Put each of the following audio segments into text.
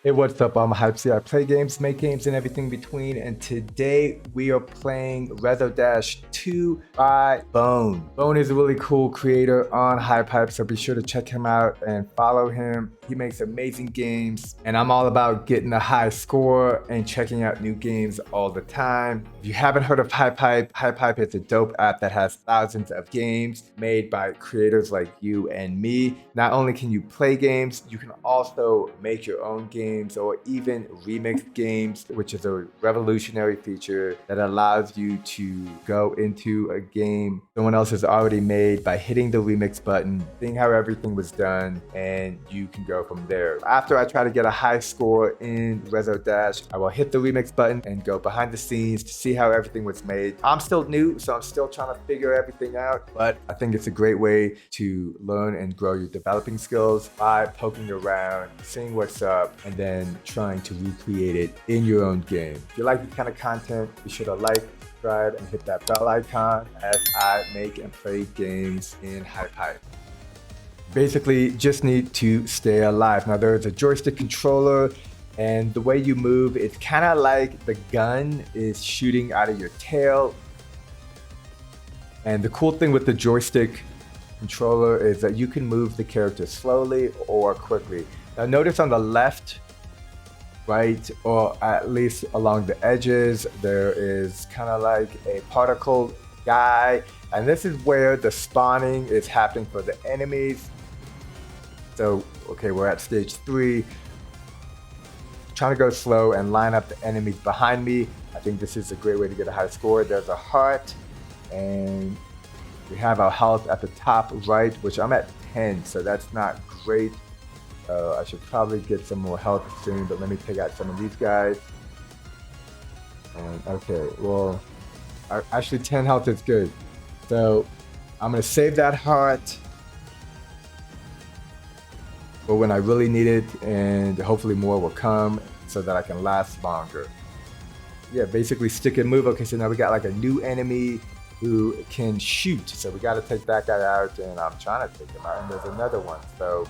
Hey, what's up? I'm HypeHype. I play games, make games, and everything between. And today we are playing Reso 2 by Bone. Bone is a really cool creator on HypeHype, so be sure to check him out and follow him. He makes amazing games, and I'm all about getting a high score and checking out new games all the time. If you haven't heard of HypeHype, HypeHype is a dope app that has thousands of games made by creators like you and me. Not only can you play games, you can also make your own games or even remix games, which is a revolutionary feature that allows you to go into a game someone else has already made by hitting the remix button, seeing how everything was done, and you can go from there. After I try to get a high score in Reso Dash, I will hit the remix button and go behind the scenes to see how everything was made. I'm still new, so I'm still trying to figure everything out, but I think it's a great way to learn and grow your developing skills by poking around, seeing what's up, and then trying to recreate it in your own game. If you like this kind of content, be sure to like, subscribe, and hit that bell icon as I make and play games in HypeHype. Basically, just need to stay alive. Now, there's a joystick controller, and the way you move, it's kind of like the gun is shooting out of your tail. And the cool thing with the joystick controller is that you can move the character slowly or quickly. Now, notice on the left, right, or at least along the edges, there is kind of like a particle guy, and this is where the spawning is happening for the enemies. So, okay, we're at stage 3. Trying to go slow and line up the enemies behind me. I think this is a great way to get a high score. There's a heart, and we have our health at the top right, which I'm at 10, so that's not great. I should probably get some more health soon, but let me take out some of these guys. And okay, well, actually 10 health is good. So I'm gonna save that heart for when I really need it, and hopefully more will come so that I can last longer. Yeah, basically stick and move. Okay, so now we got like a new enemy who can shoot. So we got to take that guy out, and I'm trying to take him out. And there's another one. So,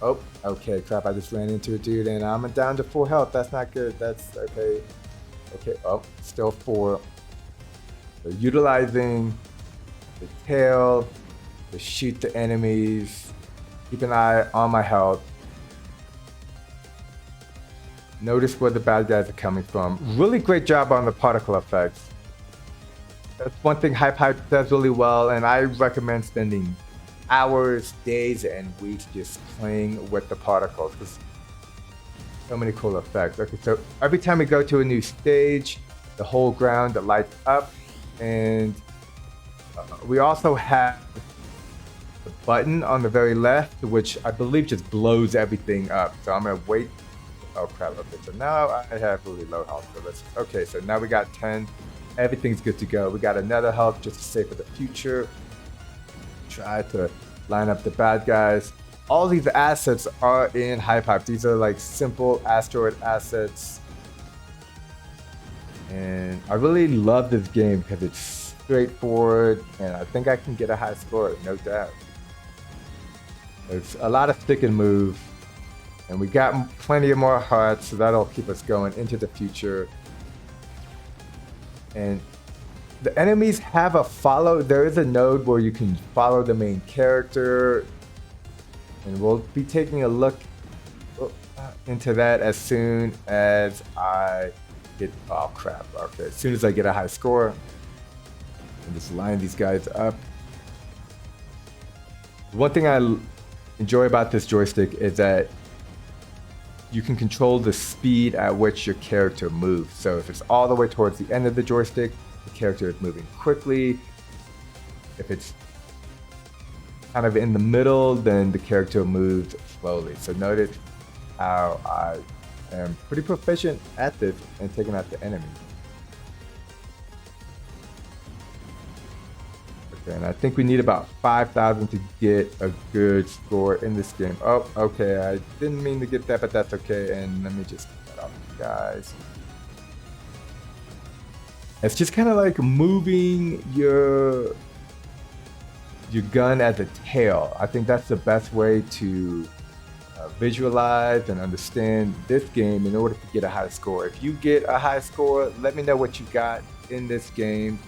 oh, okay, crap! I just ran into a dude, and I'm down to full health. That's not good. That's okay. Okay, oh, still 4. So utilizing the tail to shoot the enemies. Keep an eye on my health. Notice where the bad guys are coming from. Really great job on the particle effects. That's one thing HypeHype does really well, and I recommend spending hours, days, and weeks just playing with the particles because so many cool effects. Okay, so every time we go to a new stage, the whole ground lights up, and we also have the button on the very left, which I believe just blows everything up. So I'm gonna wait. Oh crap! Okay, so now I have really low health. So let's. Okay, so now we got 10. Everything's good to go. We got another health just to save for the future. Try to line up the bad guys. All these assets are in HypeHype. These are like simple asteroid assets. And I really love this game because it's straightforward, and I think I can get a high score, no doubt. There's a lot of stick and move, and we got plenty of more hearts, so that'll keep us going into the future. And the enemies have a follow. There is a node where you can follow the main character, and we'll be taking a look into that as soon as I get. Oh crap! Okay, as soon as I get a high score, and just line these guys up. One thing I enjoy about this joystick is that you can control the speed at which your character moves. So if it's all the way towards the end of the joystick, the character is moving quickly. If it's kind of in the middle, then the character moves slowly. So notice how I am pretty proficient at this and taking out the enemy. Okay, and I think we need about 5,000 to get a good score in this game. Oh, okay, I didn't mean to get that, but that's okay. And let me just get that off, guys. It's just kind of like moving your gun as a tail. I think that's the best way to visualize and understand this game in order to get a high score. If you get a high score, let me know what you got in this game.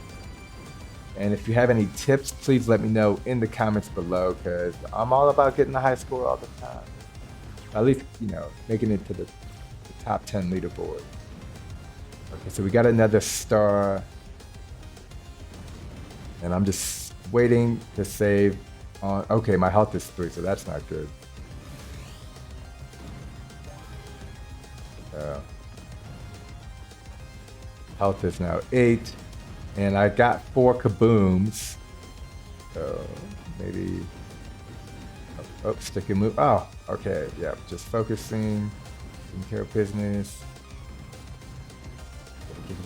And if you have any tips, please let me know in the comments below, because I'm all about getting a high score all the time. At least, making it to the top 10 leaderboard. Okay, so we got another star. And I'm just waiting to save on. Okay, my health is 3, so that's not good. Health is now 8. And I got 4 kabooms. So maybe. Oh, stick and move. Oh, okay. Yeah, just focusing. Taking care of business.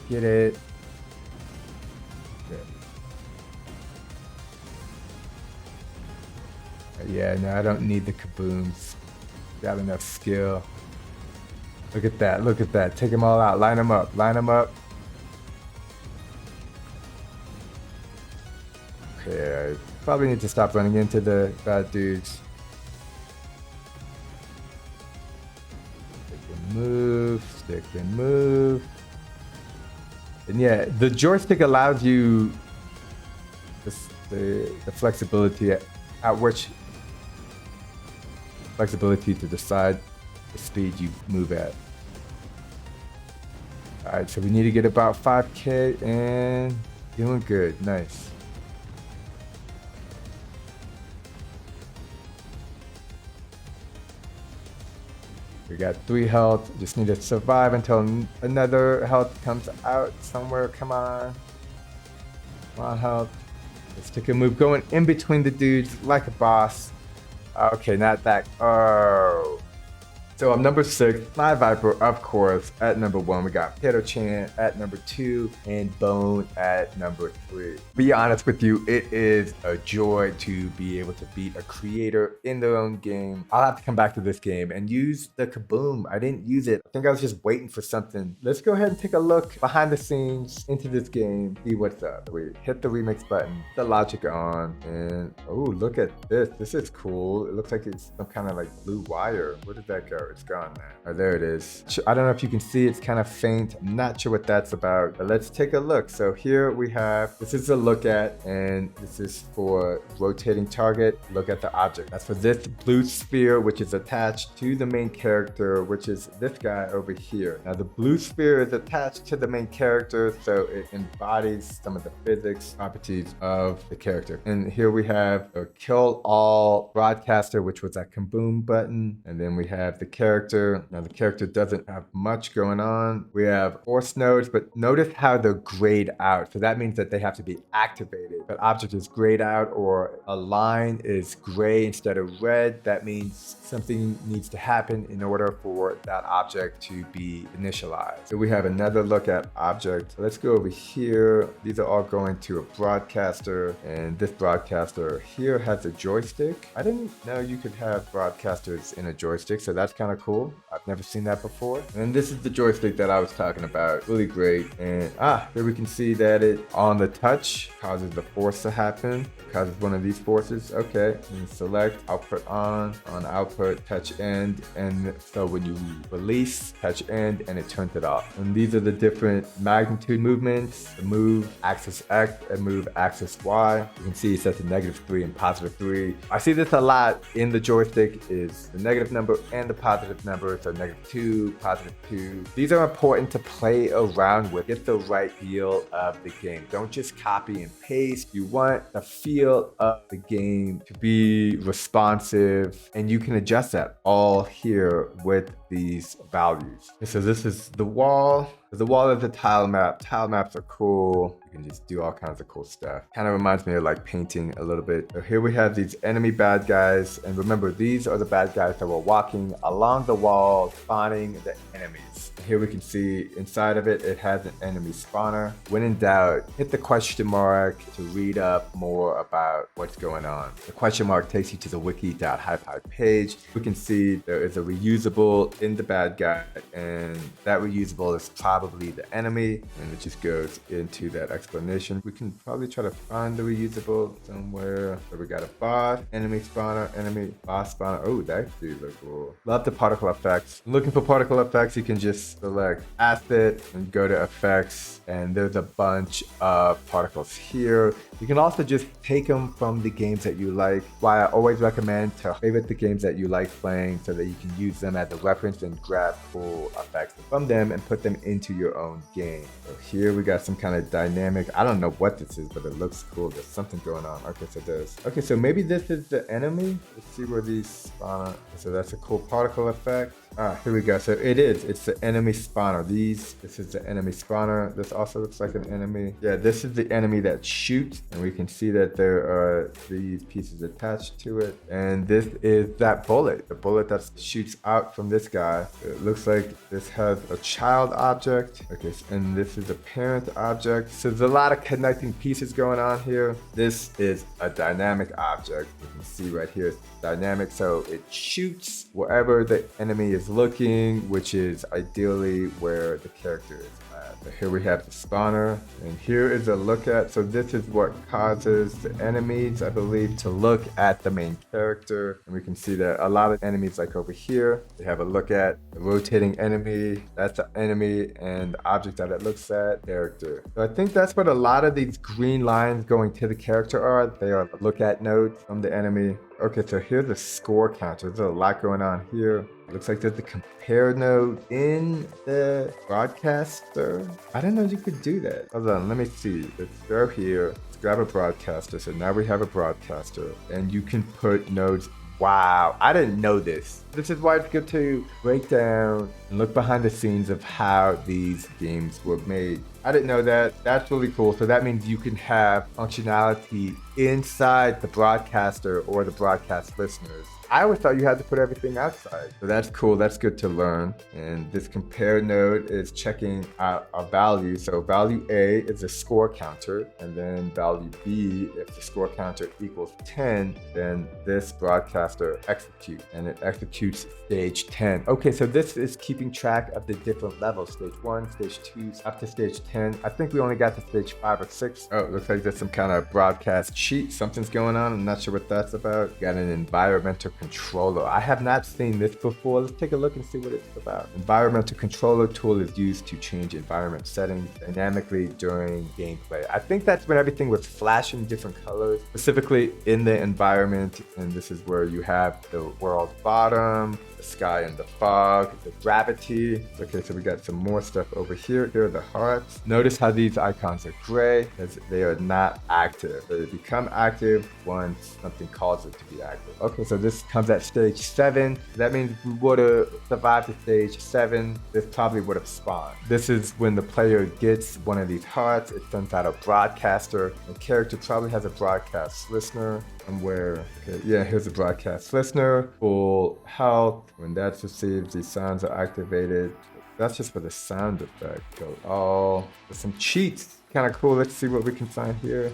Get it. Yeah, no, I don't need the kabooms. Got enough skill. Look at that. Look at that. Take them all out. Line them up. Line them up. Okay, I probably need to stop running into the bad dudes. Stick and move. Stick and move. And yeah, the joystick allows you the flexibility at which flexibility to decide the speed you move at. All right, so we need to get about 5K and doing good. Nice. We got 3 health. Just need to survive until another health comes out somewhere. Come on. Come on, health. Let's take a move. Going in between the dudes like a boss. Okay, not that. Oh. So I'm number 6, HypeHype, of course, at number 1. We got Peter-chan at number 2 and Bone at number 3. Be honest with you, it is a joy to be able to beat a creator in their own game. I'll have to come back to this game and use the kaboom. I didn't use it. I think I was just waiting for something. Let's go ahead and take a look behind the scenes into this game. See what's up. We hit the remix button, the logic on, and oh, look at this. This is cool. It looks like it's some kind of like blue wire. Where did that go? It's gone now. Oh, there it is. I don't know if you can see, it's kind of faint. I'm not sure what that's about, but let's take a look. So here we have, this is a look at, and this is for rotating target. Look at the object. That's for this blue sphere, which is attached to the main character, which is this guy over here. Now the blue sphere is attached to the main character, so it embodies some of the physics properties of the character. And here we have a kill all broadcaster, which was that kaboom button. And then we have the character. Now the character doesn't have much going on. We have force nodes, but notice how they're grayed out. So that means that they have to be activated. But object is grayed out, or a line is gray instead of red. That means something needs to happen in order for that object to be initialized. So we have another look at object. So let's go over here. These are all going to a broadcaster, and this broadcaster here has a joystick. I didn't know you could have broadcasters in a joystick, so that's kind of cool. I've never seen that before. And this is the joystick that I was talking about. Really great. And here we can see that it on the touch causes the force to happen. It causes one of these forces. Okay. And select output on output, touch end. And so when you release, touch end, and it turns it off. And these are the different magnitude movements. The move axis X and move axis Y. You can see it says a -3 and +3. I see this a lot in the joystick, is the negative number and the positive number. So -2, +2. These are important to play around with. Get the right feel of the game. Don't just copy and paste. You want the feel of the game to be responsive, and you can adjust that all here with these values. So this is the wall. The wall is a tile map. Tile maps are cool. You can just do all kinds of cool stuff. Kind of reminds me of like painting a little bit. So here we have these enemy bad guys. And remember, these are the bad guys that were walking along the wall, spawning the enemies. Here we can see inside of it, it has an enemy spawner. When in doubt, hit the question mark to read up more about what's going on. The question mark takes you to the wiki.hypehype page. We can see there is a reusable in the bad guy, and that reusable is probably the enemy, and it just goes into that explanation. We can probably try to find the reusable somewhere. So we got a boss, enemy spawner, enemy boss spawner. Oh, that actually looks cool. Love the particle effects. Looking for particle effects, you can just select asset and go to effects, and there's a bunch of particles here. You can also just take them from the games that you like. Why I always recommend to favorite the games that you like playing so that you can use them as a reference and grab cool effects from them and put them into your own game. So here we got some kind of dynamic, I don't know what this is, but it looks cool. There's something going on. Okay, so there's, okay, so maybe this is the enemy. Let's see where these spawn. So that's a cool particle effect. Here we go. So it's the enemy spawner. This is the enemy spawner. This also looks like an enemy. Yeah, this is the enemy that shoots, and we can see that there are these pieces attached to it. And this is that bullet, the bullet that shoots out from this guy. It looks like this has a child object. Okay, and this is a parent object. So there's a lot of connecting pieces going on here. This is a dynamic object. You can see right here, it's dynamic. So it shoots wherever the enemy is looking, which is ideally where the character is at. So here we have the spawner, and here is a look at. So this is what causes the enemies, I believe, to look at the main character. And we can see that a lot of enemies, like over here, they have a look at the rotating enemy. That's the enemy, and the object that it looks at, character. So I think that's what a lot of these green lines going to the character are. They are look at nodes from the enemy. Okay, so here's the score counter. There's a lot going on here. Looks like there's a compare node in the broadcaster. I didn't know you could do that. Hold on, let me see. Let's go here. Let's grab a broadcaster. So now we have a broadcaster, and you can put nodes. Wow, I didn't know this. This is why it's good to break down and look behind the scenes of how these games were made. I didn't know that. That's really cool. So that means you can have functionality inside the broadcaster or the broadcast listeners. I always thought you had to put everything outside. So that's cool. That's good to learn. And this compare node is checking out a value. So value A is a score counter. And then value B, if the score counter equals 10, then this broadcaster executes. And it executes stage 10. Okay, so this is keeping track of the different levels. Stage 1, stage 2, up to stage 10. I think we only got to stage 5 or 6. Oh, it looks like there's some kind of broadcast cheat. Something's going on. I'm not sure what that's about. Got an environmental controller. I have not seen this before. Let's take a look and see what it's about. Environmental controller tool is used to change environment settings dynamically during gameplay. I think that's when everything was flashing different colors, specifically in the environment. And this is where you have the world bottom, the sky and the fog, the gravity. Okay, so we got some more stuff over here. Here are the hearts. Notice how these icons are gray because they are not active. They become active once something calls it to be active. Okay, so this comes at stage 7. That means if we would have survived to stage 7, this probably would have spawned. This is when the player gets one of these hearts. It sends out a broadcaster. The character probably has a broadcast listener somewhere. Okay, yeah, here's a broadcast listener. Full health. When that's received, these sounds are activated. That's just for the sound effect. So, there's some cheats. Kind of cool. Let's see what we can find here.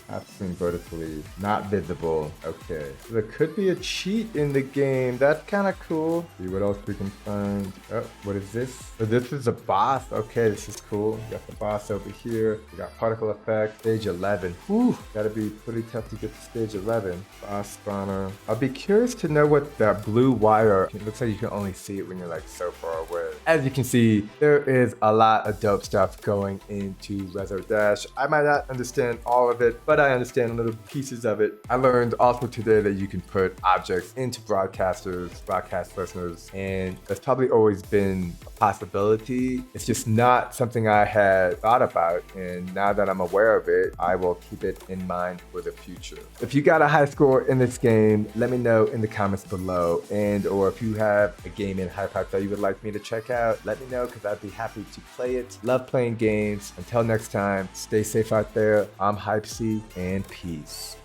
Half-screen vertically, not visible. Okay, so there could be a cheat in the game. That's kind of cool. See what else we can find. Oh, what is this? So this is a boss. Okay, this is cool. We got the boss over here. We got particle effect, stage 11. Whew, gotta be pretty tough to get to stage 11. Boss spawner. I'll be curious to know what that blue wire. It looks like you can only see it when you're like so far away. As you can see, there is a lot of dope stuff going into Reso Dash. I might not understand all of it, but I understand little pieces of it. I learned also today that you can put objects into broadcasters, broadcast listeners, and that's probably always been a possibility. It's just not something I had thought about, and now that I'm aware of it, I will keep it in mind for the future. If you got a high score in this game, let me know in the comments below, and or if you have a game in HypeHype that you would like me to check out, let me know because I'd be happy to play it. Love playing games. Until next time, stay safe out there. I'm Hype C, and peace.